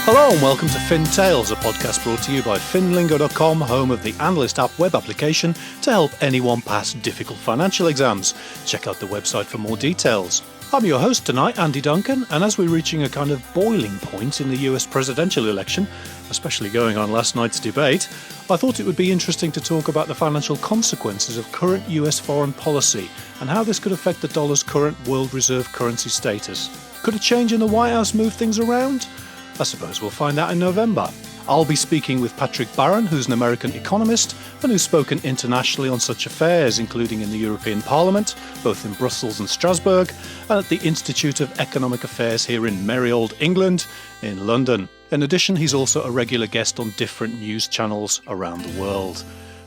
Hello and welcome to Fin Tales, a podcast brought to you by FinLingo.com, home of the Analyst app web application to help anyone pass difficult financial exams. Check out the website for more details. I'm your host tonight, Andy Duncan, and as we're reaching a kind of boiling point in the US presidential election, especially going on last night's debate, I thought it would be interesting to talk about the financial consequences of current US foreign policy and how this could affect the dollar's current world reserve currency status. Could a change in the White House move things around? I suppose we'll find out in November. I'll be speaking with Patrick Barron, who's an American economist and who's spoken internationally on such affairs, including in the European Parliament, both in Brussels and Strasburg, and at the Institute of Economic Affairs here in merry old England, in London. In addition, he's also a regular guest on different news channels around the world.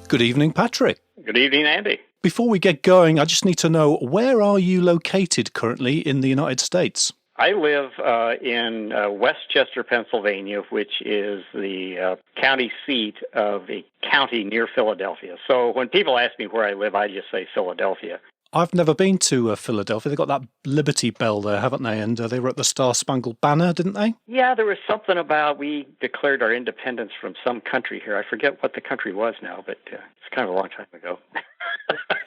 Good evening, Patrick. Good evening, Andy. Before we get going, I just need to know, where are you located currently in the United States? I live in Westchester, Pennsylvania, which is the county seat of a county near Philadelphia. So when people ask me where I live, I just say Philadelphia. I've never been to Philadelphia. They've got that Liberty Bell there, haven't they? And they wrote the Star-Spangled Banner, didn't they? Yeah, there was something about we declared our independence from some country here. I forget what the country was now, but it's kind of a long time ago.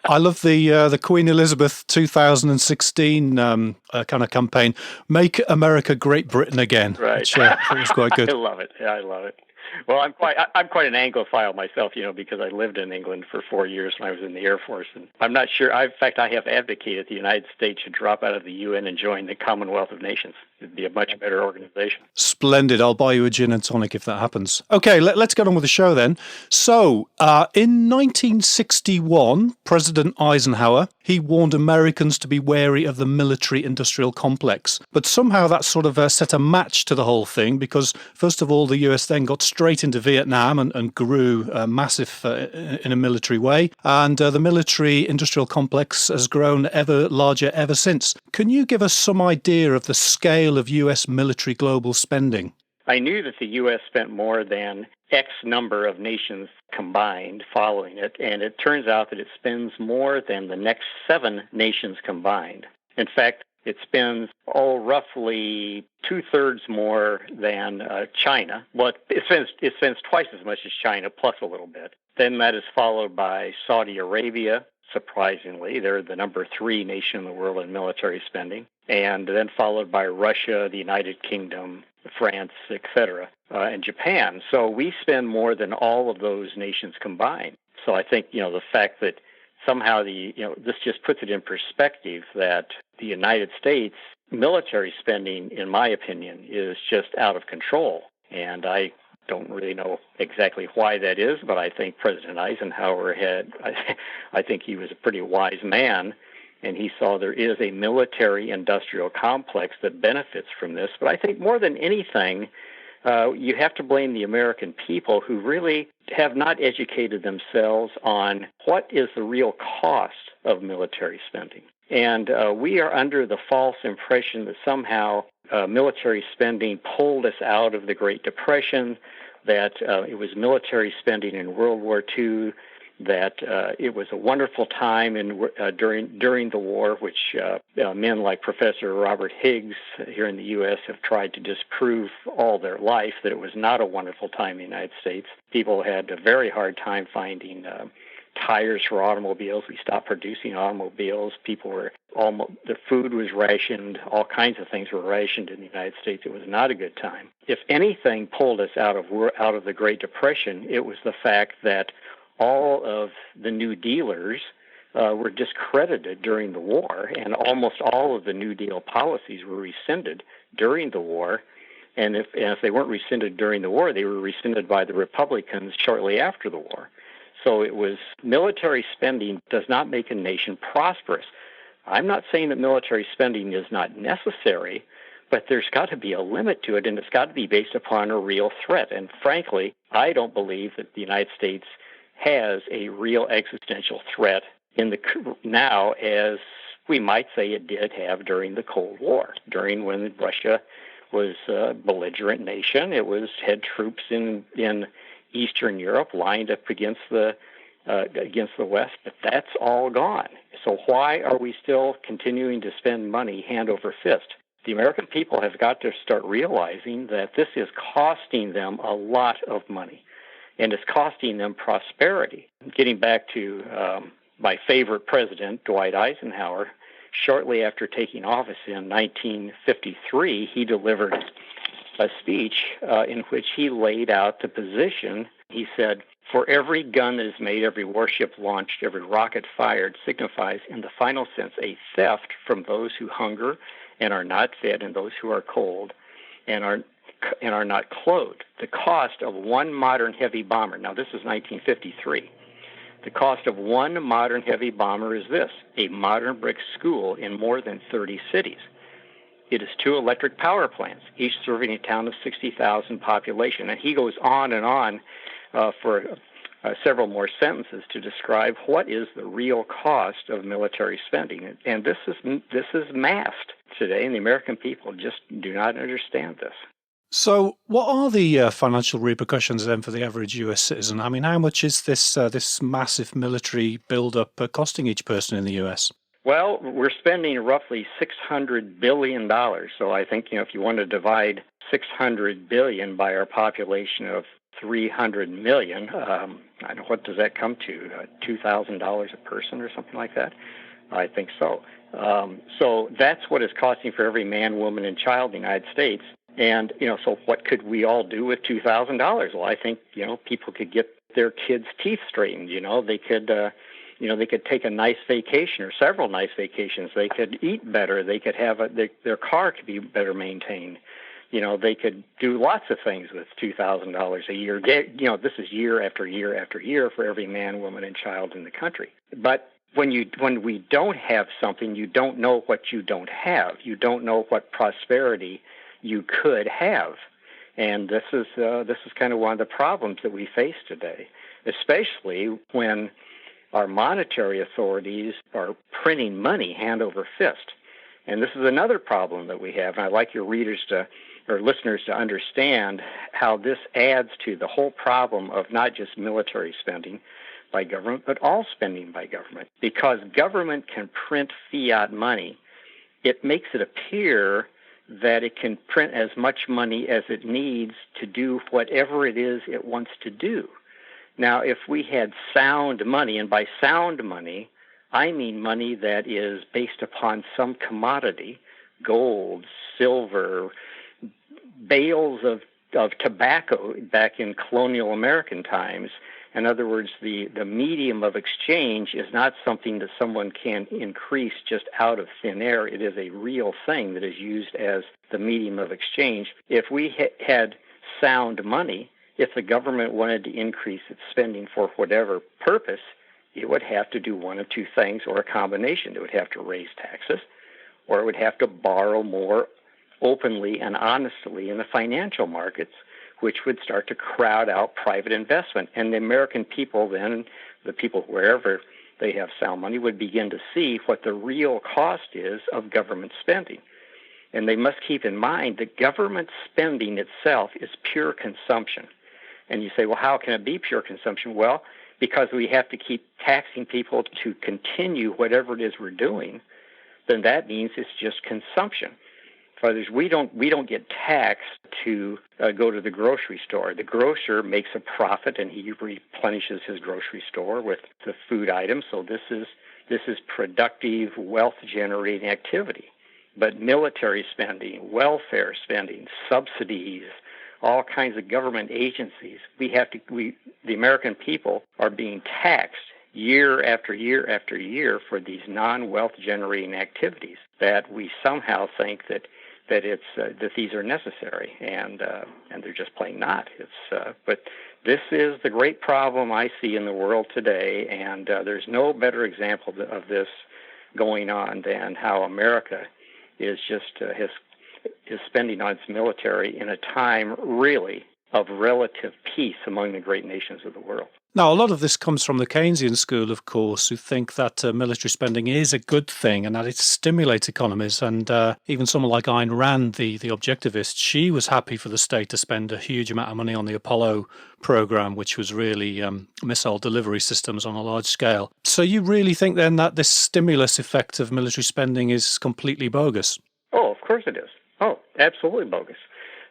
I love the Queen Elizabeth 2016 kind of campaign, "Make America Great Britain Again," right. which I thought was quite good. I love it. Yeah, I love it. Well, I'm quite an Anglophile myself, because I lived in England for 4 years when I was in the Air Force, and I'm not sure. In fact, I have advocated the United States should drop out of the UN and join the Commonwealth of Nations. It'd be a much better organization. Splendid. I'll buy you a gin and tonic if that happens. Okay, let's get on with the show then. So, in 1961, President Eisenhower, he warned Americans to be wary of the military-industrial complex. But somehow that sort of set a match to the whole thing because, first of all, the US then got straight into Vietnam and grew massive in a military way. And the military-industrial complex has grown ever larger ever since. Can you give us some idea of the scale of US military global spending? I knew that the U.S. spent more than X number of nations combined following it, and it turns out that it spends more than the next 7 nations combined. In fact, it spends roughly 2/3 more than China. Well, it spends twice as much as China, plus a little bit. Then that is followed by Saudi Arabia. Surprisingly, they're the number 3 nation in the world in military spending, and then followed by Russia, the United Kingdom, France, etc., and Japan. So we spend more than all of those nations combined. So I think, the fact that somehow this just puts it in perspective that the United States military spending, in my opinion, is just out of control. And I don't really know exactly why that is, but I think President Eisenhower I think he was a pretty wise man, and he saw there is a military-industrial complex that benefits from this. But I think more than anything, you have to blame the American people who really have not educated themselves on what is the real cost of military spending. And we are under the false impression that somehow military spending pulled us out of the Great Depression, that it was military spending in World War II, that it was a wonderful time during the war, which men like Professor Robert Higgs here in the U.S. have tried to disprove all their life, that it was not a wonderful time in the United States. People had a very hard time finding tires for automobiles. We stopped producing automobiles. The food was rationed. All kinds of things were rationed in the United States. It was not a good time. If anything pulled us out of the Great Depression, it was the fact that all of the New Dealers were discredited during the war, and almost all of the New Deal policies were rescinded during the war. And if they weren't rescinded during the war, they were rescinded by the Republicans shortly after the war. So it was military spending does not make a nation prosperous. I'm not saying that military spending is not necessary, but there's got to be a limit to it, and it's got to be based upon a real threat. And frankly, I don't believe that the United States has a real existential threat now as we might say it did have during the Cold War, during when Russia was a belligerent nation. It had troops in Eastern Europe lined up against the West, but that's all gone. So why are we still continuing to spend money hand over fist? The American people have got to start realizing that this is costing them a lot of money, and it's costing them prosperity. Getting back to my favorite president, Dwight Eisenhower, shortly after taking office in 1953, he delivered a speech in which he laid out the position. He said, "For every gun that is made, every warship launched, every rocket fired signifies in the final sense a theft from those who hunger and are not fed and those who are cold and are not clothed. The cost of one modern heavy bomber," now this is 1953, "the cost of one modern heavy bomber is this, a modern brick school in more than 30 cities. It is 2 electric power plants, each serving a town of 60,000 population." And he goes on for several more sentences to describe what is the real cost of military spending. And this is masked today, and the American people just do not understand this. So what are the financial repercussions then for the average US citizen? I mean, how much is this massive military build-up costing each person in the US? Well, we're spending roughly $600 billion. So I think, if you want to divide $600 billion by our population of 300 million, I don't know, what does that come to? $2,000 a person or something like that? I think so. So that's what it's costing for every man, woman, and child in the United States. And, so what could we all do with $2,000? Well, I think, people could get their kids' teeth straightened. They could, they could take a nice vacation or several nice vacations. They could eat better. They could have their car could be better maintained. They could do lots of things with $2,000 a year. This is year after year after year for every man, woman, and child in the country. But when we don't have something, you don't know what you don't have. You don't know what prosperity you could have. And this is kind of one of the problems that we face today, especially when our monetary authorities are printing money hand over fist. And this is another problem that we have. And I'd like your listeners to understand how this adds to the whole problem of not just military spending by government, but all spending by government. Because government can print fiat money, it makes it appear that it can print as much money as it needs to do whatever it is it wants to do. Now, if we had sound money, and by sound money, I mean money that is based upon some commodity, gold, silver, bales of tobacco back in colonial American times. In other words, the medium of exchange is not something that someone can increase just out of thin air. It is a real thing that is used as the medium of exchange. If we had sound money, if the government wanted to increase its spending for whatever purpose, it would have to do one of two things, or a combination. It would have to raise taxes, or it would have to borrow more openly and honestly in the financial markets, which would start to crowd out private investment. And the American people then, the people wherever they have sound money, would begin to see what the real cost is of government spending. And they must keep in mind that government spending itself is pure consumption. And you say, well, how can it be pure consumption? Well, because we have to keep taxing people to continue whatever it is we're doing, then that means it's just consumption. For others, we don't get taxed to go to the grocery store. The grocer makes a profit, and he replenishes his grocery store with the food items. So this is productive, wealth-generating activity. But military spending, welfare spending, subsidies, all kinds of government agencies, the American people are being taxed year after year after year for these non-wealth-generating activities that we somehow think that these are necessary, and they're just plain not. But this is the great problem I see in the world today, and there's no better example of this going on than how America is spending on its military in a time really of relative peace among the great nations of the world. Now, a lot of this comes from the Keynesian school, of course, who think that military spending is a good thing and that it stimulates economies. And even someone like Ayn Rand, the objectivist, she was happy for the state to spend a huge amount of money on the Apollo program, which was really missile delivery systems on a large scale. So you really think then that this stimulus effect of military spending is completely bogus? Oh, of course course it is. Oh, absolutely bogus.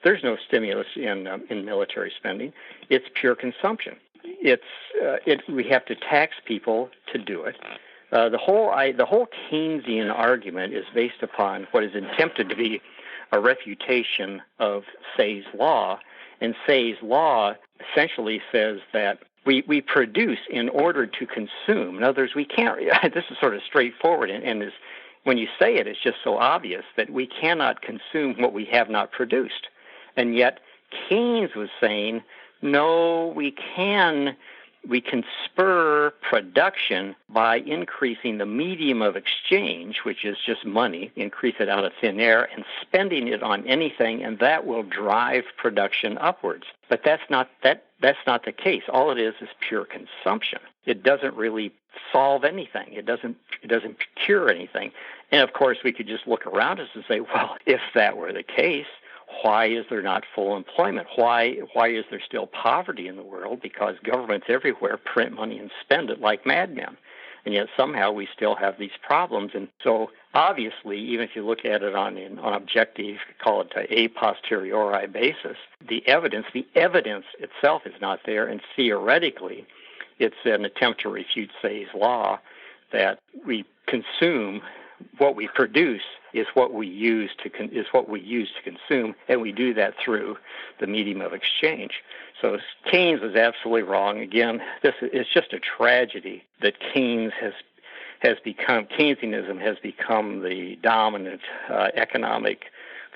There's no stimulus in military spending. It's pure consumption. We have to tax people to do it. The whole Keynesian argument is based upon what is attempted to be a refutation of Say's law, and Say's law essentially says that we produce in order to consume. In other words, we can't. This is sort of straightforward, and is, when you say it, it's just so obvious that we cannot consume what we have not produced. And yet Keynes was saying, no, we can spur production by increasing the medium of exchange, which is just money, increase it out of thin air, and spending it on anything, and that will drive production upwards. But that's not the case. All it is pure consumption. It doesn't really solve anything. It doesn't cure anything. And of course, we could just look around us and say, well, if that were the case, why is there not full employment? Why is there still poverty in the world? Because governments everywhere print money and spend it like madmen. And yet somehow we still have these problems. And so obviously, even if you look at it on objective, call it a posteriori basis, the evidence itself is not there. And theoretically, it's an attempt to refute Say's law that we consume what we produce is what we use to consume, and we do that through the medium of exchange. So Keynes was absolutely wrong. Again, this is just a tragedy that Keynesianism has become the dominant economic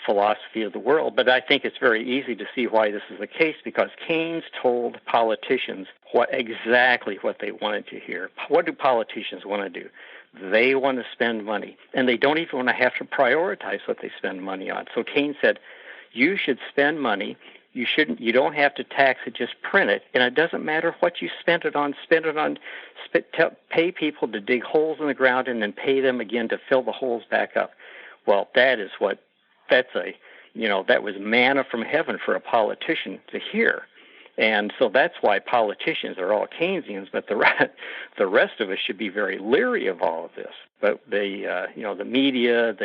philosophy of the world. But I think it's very easy to see why this is the case, because Keynes told politicians exactly what they wanted to hear. What do politicians want to do? They want to spend money, and they don't even want to have to prioritize what they spend money on. So Keynes said, you should spend money. You don't have to tax it, just print it. And it doesn't matter what you spend it on. Pay people to dig holes in the ground and then pay them again to fill the holes back up. Well, that was manna from heaven for a politician to hear. And so that's why politicians are all Keynesians, but the rest of us should be very leery of all of this. But the media,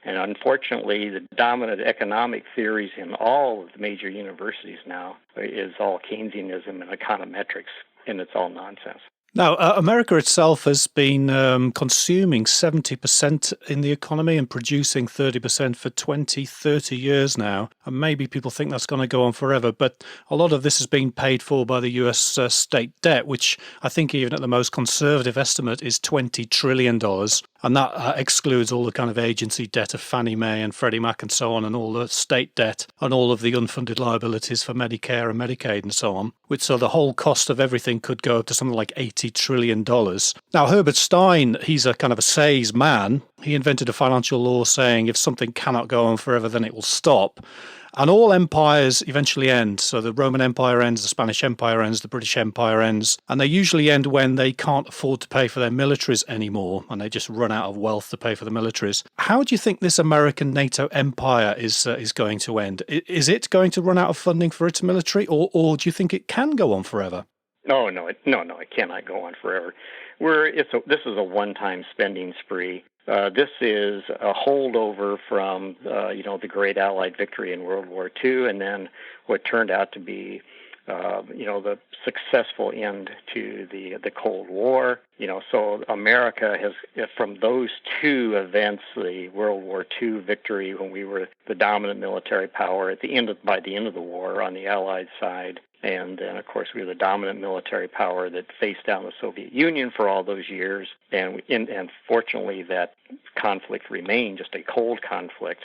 and unfortunately the dominant economic theories in all of the major universities now is all Keynesianism and econometrics, and it's all nonsense. Now, America itself has been consuming 70% in the economy and producing 30% for 20, 30 years now. And maybe people think that's going to go on forever, but a lot of this has been paid for by the US state debt, which I think even at the most conservative estimate is $20 trillion. And that excludes all the kind of agency debt of Fannie Mae and Freddie Mac and so on, and all the state debt and all of the unfunded liabilities for Medicare and Medicaid and so on. So the whole cost of everything could go up to something like $80 trillion. Now, Herbert Stein, he's a kind of a Say's man. He invented a financial law saying if something cannot go on forever, then it will stop. And all empires eventually end. So the Roman Empire ends, the Spanish Empire ends, the British Empire ends. And they usually end when they can't afford to pay for their militaries anymore, and they just run out of wealth to pay for the militaries. How do you think this American NATO empire is going to end? Is it going to run out of funding for its military, or do you think it can go on forever? No, it cannot go on forever. This is a one-time spending spree. This is a holdover from the great Allied victory in World War II, and then what turned out to be the successful end to the Cold War. So America has, from those two events, the World War II victory when we were the dominant military power by the end of the war on the Allied side, and then, of course, we were the dominant military power that faced down the Soviet Union for all those years. And fortunately, that conflict remained just a cold conflict.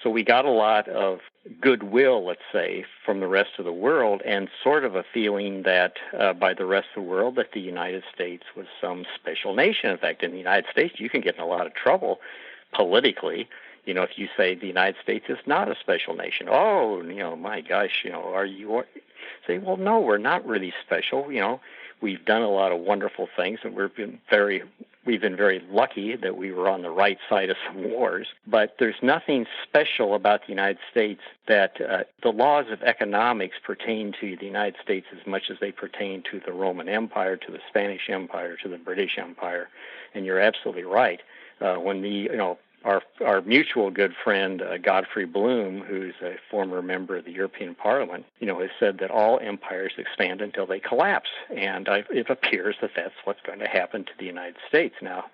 So we got a lot of goodwill, let's say, from the rest of the world, and sort of a feeling that by the rest of the world that the United States was some special nation. In fact, in the United States, you can get in a lot of trouble politically. If you say the United States is not a special nation, my gosh, are you? Say, well, no, we're not really special. We've done a lot of wonderful things, and we've been very lucky that we were on the right side of some wars. But there's nothing special about the United States that the laws of economics pertain to the United States as much as they pertain to the Roman Empire, to the Spanish Empire, to the British Empire. And you're absolutely right. When our mutual good friend Godfrey Bloom, who's a former member of the European Parliament, has said that all empires expand until they collapse, and it appears that that's what's going to happen to the United States. Now,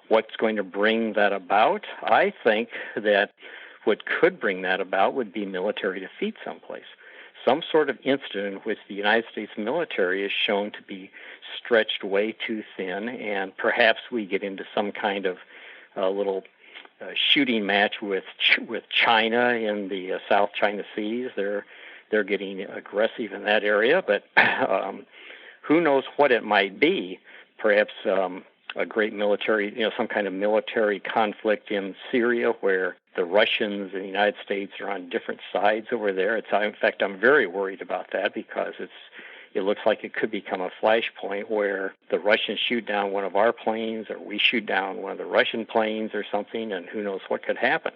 what's going to bring that about? I think that what could bring that about would be military defeat someplace. Some sort of incident in which the United States military is shown to be stretched way too thin, and perhaps we get into some kind of little shooting match with China in the South China Seas. They're getting aggressive in that area, but who knows what it might be? Perhaps a great military, some kind of military conflict in Syria where the Russians and the United States are on different sides over there. In fact, I'm very worried about that because it looks like it could become a flashpoint where the Russians shoot down one of our planes or we shoot down one of the Russian planes or something, and who knows what could happen.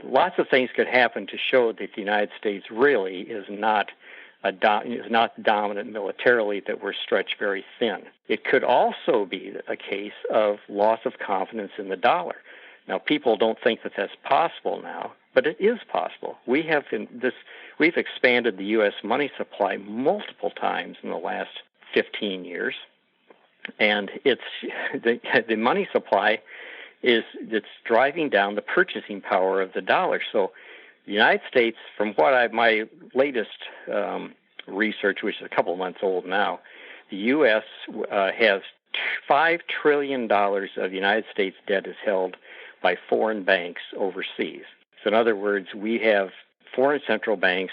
Lots of things could happen to show that the United States really is not dominant militarily, that we're stretched very thin. It could also be a case of loss of confidence in the dollar. Now, people don't think that that's possible now, but it is possible. We've expanded the U.S. money supply multiple times in the last 15 years, and it's the money supply it's driving down the purchasing power of the dollar. So the United States, from my latest research, which is a couple of months old now, the U.S. has $5 trillion of United States debt is held by foreign banks overseas. So in other words, we have foreign central banks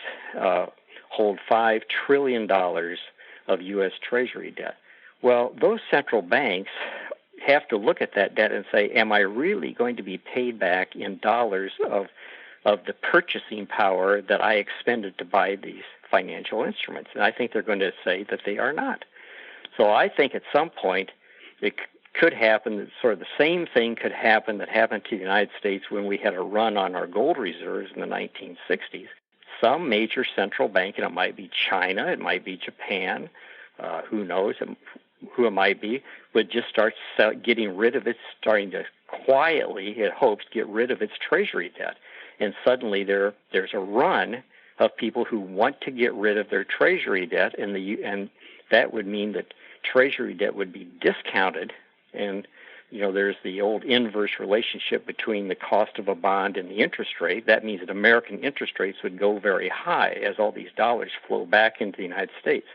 hold $5 trillion of U.S. Treasury debt. Well, those central banks have to look at that debt and say, am I really going to be paid back in dollars of the purchasing power that I expended to buy these financial instruments? And I think they're going to say that they are not. So I think at some point it could happen, sort of the same thing could happen that happened to the United States when we had a run on our gold reserves in the 1960s. Some major central bank, and it might be China, it might be Japan, who knows who it might be, would just start getting rid of it, starting to quietly, it hopes, get rid of its treasury debt. And suddenly there's a run of people who want to get rid of their treasury debt, and that would mean that treasury debt would be discounted. And there's the old inverse relationship between the cost of a bond and the interest rate. That means that American interest rates would go very high as all these dollars flow back into the United States.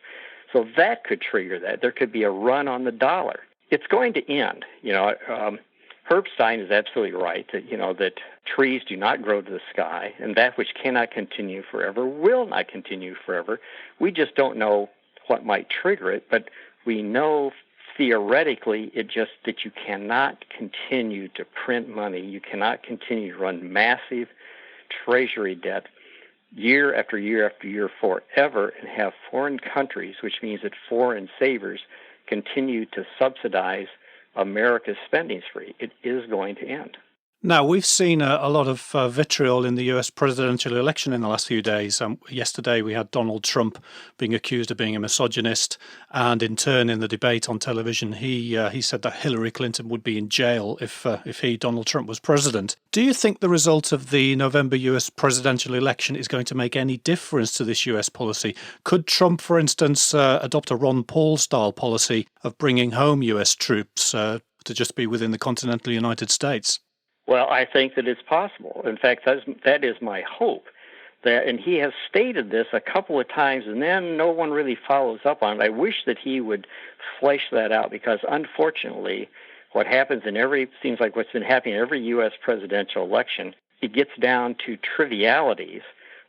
So that could trigger that. There could be a run on the dollar. It's going to end. Herb Stein is absolutely right that trees do not grow to the sky, and that which cannot continue forever will not continue forever. We just don't know what might trigger it, but we know theoretically that you cannot continue to print money. You cannot continue to run massive treasury debt year after year after year forever and have foreign countries, which means that foreign savers, continue to subsidize America's spending spree. It is going to end. Now, we've seen a lot of vitriol in the US presidential election in the last few days. Yesterday, we had Donald Trump being accused of being a misogynist. And in turn, in the debate on television, he said that Hillary Clinton would be in jail if he, Donald Trump, was president. Do you think the result of the November US presidential election is going to make any difference to this US policy? Could Trump, for instance, adopt a Ron Paul-style policy of bringing home US troops to just be within the continental United States? Well, I think that it's possible. In fact, that is my hope. And he has stated this a couple of times, and then no one really follows up on it. I wish that he would flesh that out, because unfortunately, what happens seems like what's been happening in every U.S. presidential election, it gets down to trivialities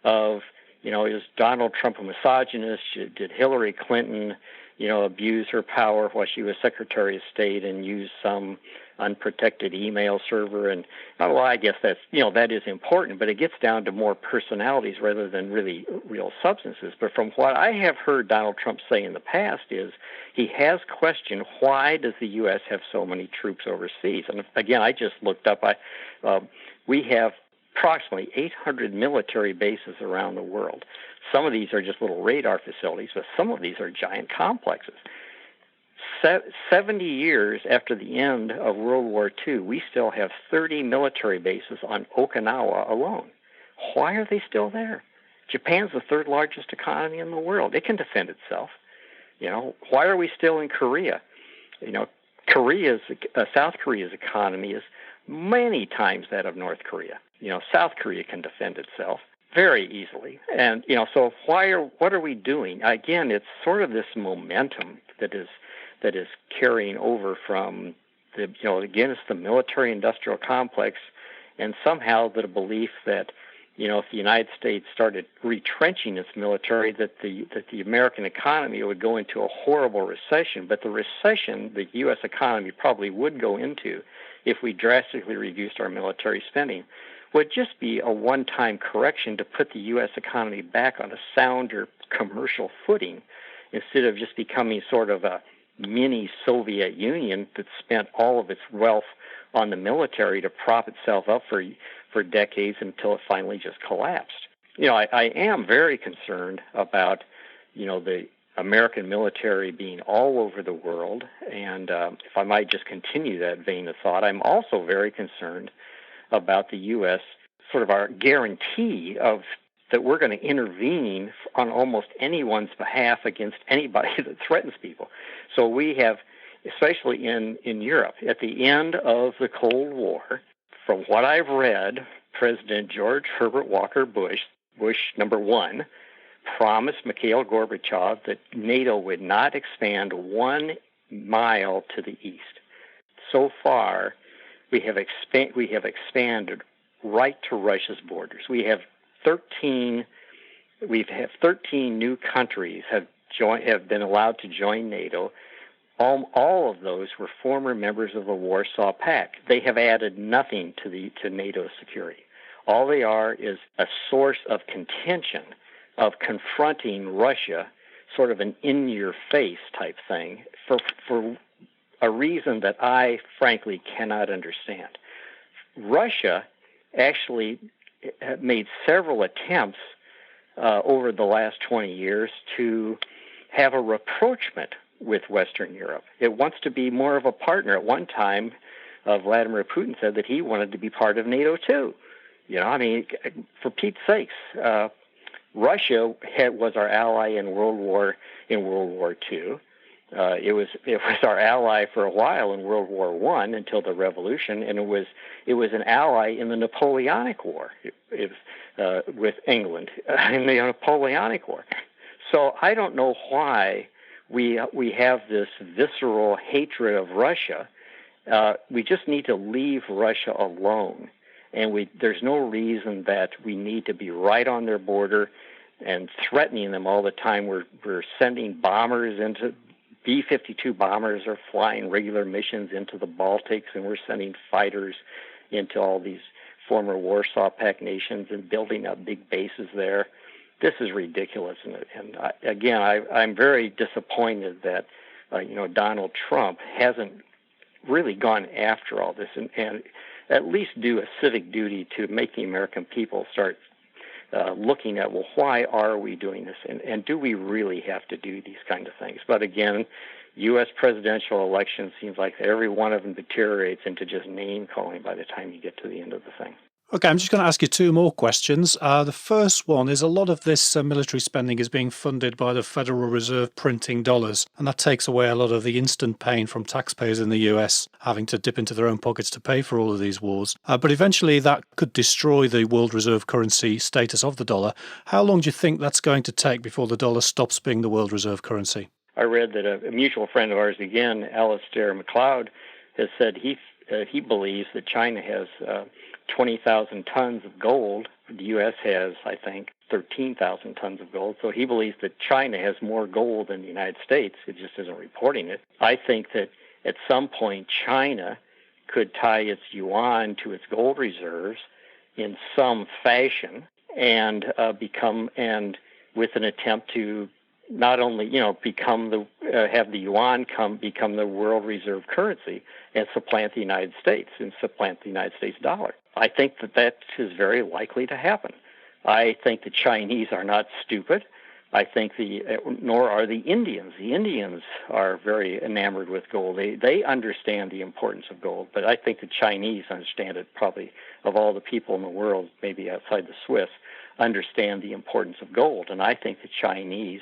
of, is Donald Trump a misogynist? Did Hillary Clinton, abuse her power while she was Secretary of State and use some unprotected email server? And I guess that is important, but it gets down to more personalities rather than really real substances. But from what I have heard Donald Trump say in the past is he has questioned, why does the U.S. have so many troops overseas? And again, I just looked up, we have approximately 800 military bases around the world. Some of these are just little radar facilities, but some of these are giant complexes. 70 years after the end of World War II, we still have 30 military bases on Okinawa alone. Why are they still there? Japan's the third largest economy in the world. It can defend itself. Why are we still in Korea? South Korea's economy is many times that of North Korea. South Korea can defend itself very easily. And, so what are we doing? Again, it's sort of this momentum that is carrying over from again, it's the military-industrial complex, and somehow the belief that, if the United States started retrenching its military, that the American economy would go into a horrible recession. But the recession the U.S. economy probably would go into if we drastically reduced our military spending would just be a one-time correction to put the U.S. economy back on a sounder commercial footing instead of just becoming sort of a mini Soviet Union that spent all of its wealth on the military to prop itself up for decades until it finally just collapsed. I am very concerned about, the American military being all over the world. And if I might just continue that vein of thought, I'm also very concerned about the U.S., sort of our guarantee of that we're going to intervene on almost anyone's behalf against anybody that threatens people. So we have, especially in Europe, at the end of the Cold War, from what I've read, President George Herbert Walker Bush number one, promised Mikhail Gorbachev that NATO would not expand 1 mile to the east. So far, we have expanded right to Russia's borders. We have 13 new countries have been allowed to join NATO. All of those were former members of the Warsaw Pact. They have added nothing to NATO's security. All they are is a source of contention, of confronting Russia, sort of an in-your-face type thing, for a reason that I frankly cannot understand. Russia actually made several attempts over the last 20 years to have a rapprochement with Western Europe. It wants to be more of a partner. At one time, Vladimir Putin said that he wanted to be part of NATO too. For Pete's sakes, Russia was our ally in World War II. It was our ally for a while in World War I until the Revolution, and it was an ally in the Napoleonic War with England in the Napoleonic War. So I don't know why we have this visceral hatred of Russia. We just need to leave Russia alone, and there's no reason that we need to be right on their border and threatening them all the time. We're sending bombers into B-52 bombers are flying regular missions into the Baltics, and we're sending fighters into all these former Warsaw Pact nations and building up big bases there. This is ridiculous, and I'm very disappointed that Donald Trump hasn't really gone after all this and at least do a civic duty to make the American people start looking at, well, why are we doing this, and do we really have to do these kind of things? But again, U.S. presidential elections seems like every one of them deteriorates into just name calling by the time you get to the end of the thing. Okay, I'm just going to ask you two more questions. The first one is a lot of this military spending is being funded by the Federal Reserve printing dollars, and that takes away a lot of the instant pain from taxpayers in the US having to dip into their own pockets to pay for all of these wars. But eventually that could destroy the world reserve currency status of the dollar. How long do you think that's going to take before the dollar stops being the world reserve currency? I read that a mutual friend of ours, again, Alistair MacLeod, has said he believes that China has 20,000 tons of gold. The U.S. has, I think, 13,000 tons of gold. So he believes that China has more gold than the United States. It just isn't reporting it. I think that at some point China could tie its yuan to its gold reserves in some fashion and with an attempt to not only become have the yuan become the world reserve currency and supplant the United States dollar. I think that is very likely to happen. I think the Chinese are not stupid. I think nor are the Indians. The Indians are very enamored with gold. They understand the importance of gold, but I think the Chinese understand it probably of all the people in the world, maybe outside the Swiss, understand the importance of gold. And I think the Chinese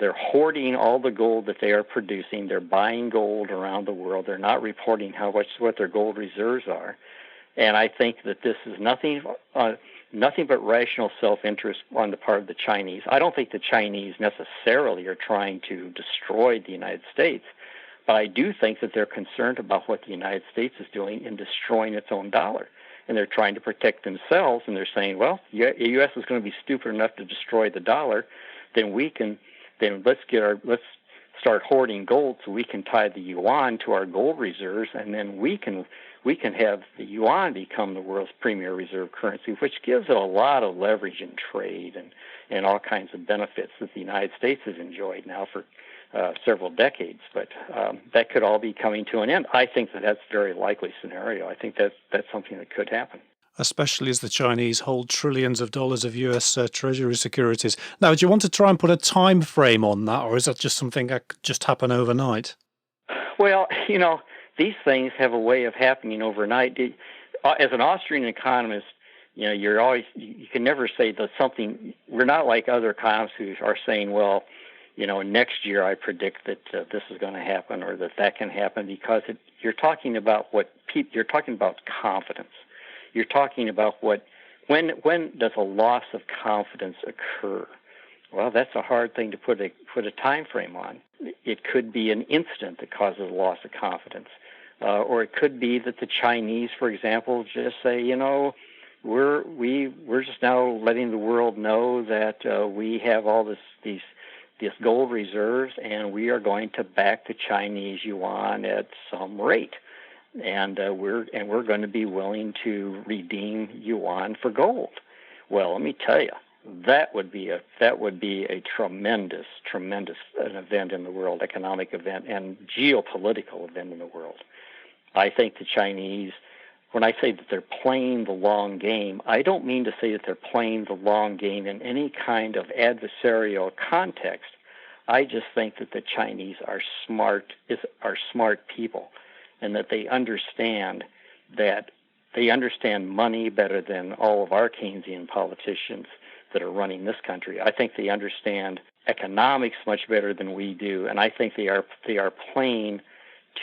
they're hoarding all the gold that they are producing. They're buying gold around the world. They're not reporting what their gold reserves are. And I think that this is nothing but rational self-interest on the part of the Chinese. I don't think the Chinese necessarily are trying to destroy the United States, but I do think that they're concerned about what the United States is doing in destroying its own dollar. And they're trying to protect themselves, and they're saying, well, the U.S. is going to be stupid enough to destroy the dollar, then let's start hoarding gold so we can tie the yuan to our gold reserves, and then we can have the yuan become the world's premier reserve currency, which gives it a lot of leverage in trade and all kinds of benefits that the United States has enjoyed now for several decades. But that could all be coming to an end. I think that's a very likely scenario. I think that's something that could happen. Especially as the Chinese hold trillions of dollars of US Treasury securities. Now, do you want to try and put a time frame on that, or is that just something that could just happen overnight? Well, these things have a way of happening overnight. As an Austrian economist, you can never say that something. We're not like other economists who are saying, well, next year I predict that this is going to happen or that can happen, because you're talking about you're talking about confidence. You're talking about when does a loss of confidence occur? Well, that's a hard thing to put a time frame on. It could be an incident that causes a loss of confidence, or it could be that the Chinese, for example, just say, we're just now letting the world know that we have all this gold reserves, and we are going to back the Chinese yuan at some rate. And we're going to be willing to redeem yuan for gold. Well, let me tell you, that would be a tremendous an event in the world, economic event and geopolitical event in the world. I think the Chinese, when I say that they're playing the long game, I don't mean to say that they're playing the long game in any kind of adversarial context. I just think that the Chinese are smart people, and that they understand money better than all of our Keynesian politicians that are running this country. I think they understand economics much better than we do, and I think they are playing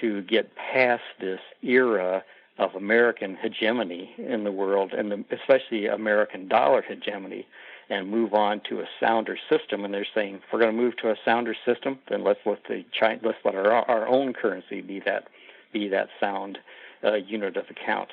to get past this era of American hegemony in the world, and especially American dollar hegemony, and move on to a sounder system. And they're saying, if we're going to move to a sounder system, then let's let our own currency be that sound unit of account.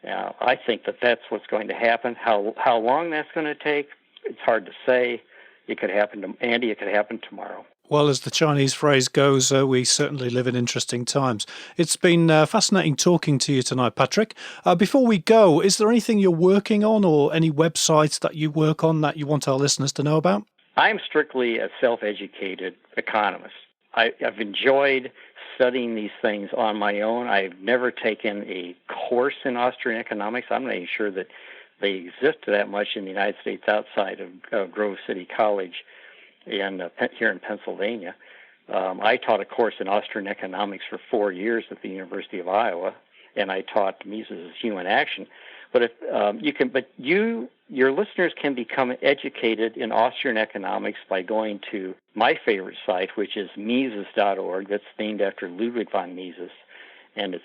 I think that's what's going to happen. How long that's going to take, it's hard to say. It could happen Andy. It could happen tomorrow. Well, as the Chinese phrase goes, we certainly live in interesting times. It's been fascinating talking to you tonight, Patrick. Before we go, is there anything you're working on or any websites that you work on that you want our listeners to know about? I'm strictly a self-educated economist. I've enjoyed studying these things on my own. I've never taken a course in Austrian economics. I'm not even sure that they exist that much in the United States outside of Grove City College here in Pennsylvania. I taught a course in Austrian economics for 4 years at the University of Iowa, and I taught Mises' Human Action. But your listeners can become educated in Austrian economics by going to my favorite site, which is Mises.org. That's named after Ludwig von Mises, and it's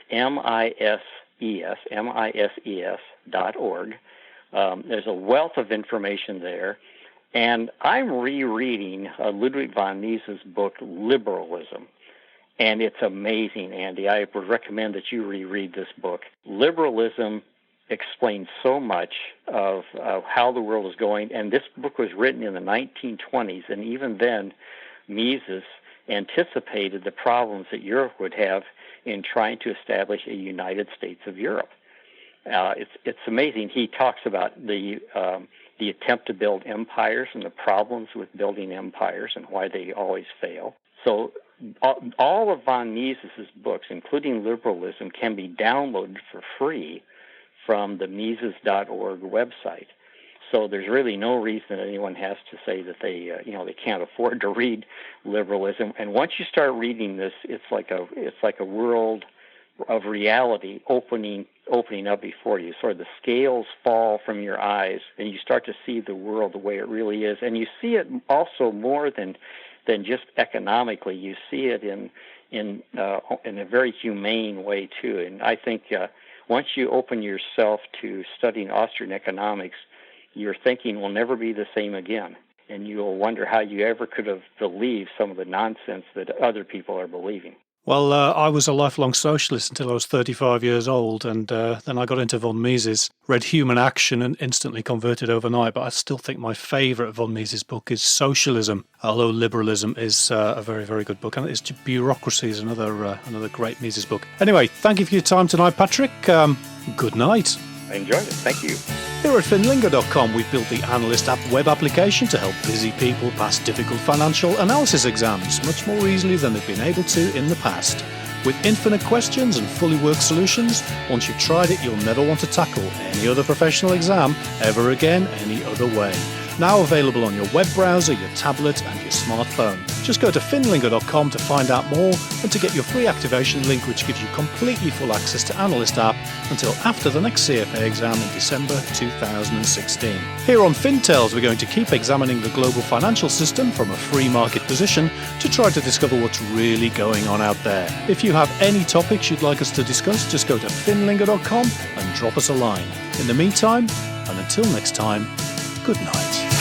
Mises.org. There's a wealth of information there, and I'm rereading Ludwig von Mises' book Liberalism. And it's amazing, Andy. I would recommend that you reread this book. Liberalism explains so much of how the world is going, and this book was written in the 1920s, and even then Mises anticipated the problems that Europe would have in trying to establish a United States of Europe. It's amazing. He talks about the attempt to build empires and the problems with building empires and why they always fail. So all of von Mises' books, including Liberalism, can be downloaded for free from the Mises.org website. So there's really no reason anyone has to say that they can't afford to read liberalism. And once you start reading this, it's like a world of reality opening up before you. Sort of the scales fall from your eyes, and you start to see the world the way it really is. And you see it also more than just economically. You see it in a very humane way too. And I think once you open yourself to studying Austrian economics, your thinking will never be the same again. And you'll wonder how you ever could have believed some of the nonsense that other people are believing. Well, I was a lifelong socialist until I was 35 years old, and then I got into von Mises, read Human Action, and instantly converted overnight. But I still think my favourite von Mises book is Socialism, although Liberalism is a very, very good book. And it's Bureaucracy is another great Mises book. Anyway, thank you for your time tonight, Patrick. Good night. I enjoyed it. Thank you. Here at FinLingo.com, we've built the Analyst app web application to help busy people pass difficult financial analysis exams much more easily than they've been able to in the past. With infinite questions and fully worked solutions, once you've tried it, you'll never want to tackle any other professional exam ever again any other way. Now available on your web browser, your tablet and your smartphone. Just go to FinLingo.com to find out more and to get your free activation link, which gives you completely full access to Analyst app until after the next CFA exam in December 2016. Here on FinTales, we're going to keep examining the global financial system from a free market position to try to discover what's really going on out there. If you have any topics you'd like us to discuss, just go to FinLingo.com and drop us a line. In the meantime, and until next time, good night.